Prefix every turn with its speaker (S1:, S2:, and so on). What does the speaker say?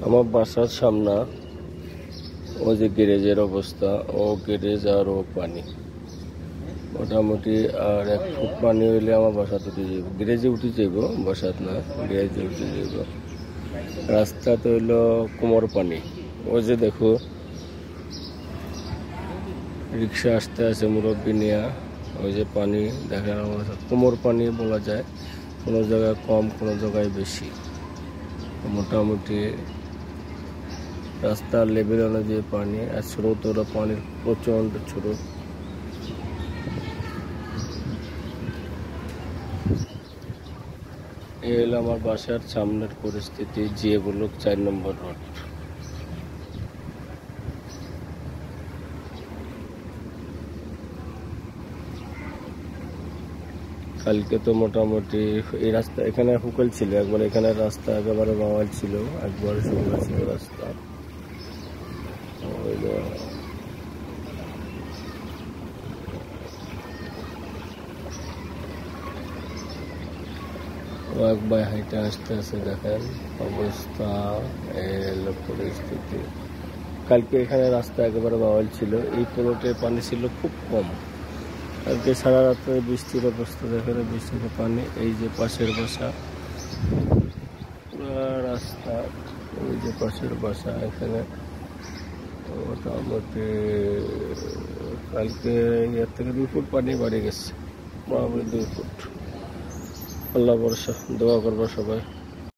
S1: আমার বাসার সামনে ওই যে গ্যারেজের অবস্থা, ও গ্যারেজ আর ও পানি মোটামুটি আর 1 ফুট পানি হইলে আমার বাসাতে উঠে যাইব। গ্যারেজে উঠে যাইব, বাসাত না, গ্যারেজে উঠে যাইব। রাস্তাতে হইল কোমর পানি। ওই যে দেখো রিক্সা আসতে আছে মুরব্বী নিয়া, ওই যে পানি দেখেন কোমর পানি বলা যায়, কোনো জায়গায় কম কোনো জায়গায় বেশি। মোটামুটি রাস্তার লেভেল অনুযায়ী পানি, আর স্রোত ওরা পানির প্রচণ্ড স্রোত। এই হলো আমার বাসার সামনের পরিস্থিতি, জিএ ব্লক 4 নম্বর রোড। কালকে তো মোটামুটি এই রাস্তা এখানে হুকেল ছিল, একবার এখানে রাস্তা একেবারে বাওয়াল ছিল, একবার সুন্দর ছিল রাস্তা। একবার হাইটে আসতে আসতে দেখেন অবস্থা, এলো পরিস্থিতি। কালকে এখানে রাস্তা একেবারে বাওয়াল ছিল, এই প্লটে পানি ছিল খুব কম। কালকে সারা রাত্রে বৃষ্টির অবস্থা দেখেন, বৃষ্টিতে পানি। এই যে পাশের বাসা, পুরা রাস্তা, ওই যে পাশের বাসা এখানে মোটামুটি কালকে ইয়ার থেকে 2 ফুট পানি বাড়ে গেছে, মোটামুটি 2 ফুট। আল্লাহ ভরসা, দোয়া করবো সবাই।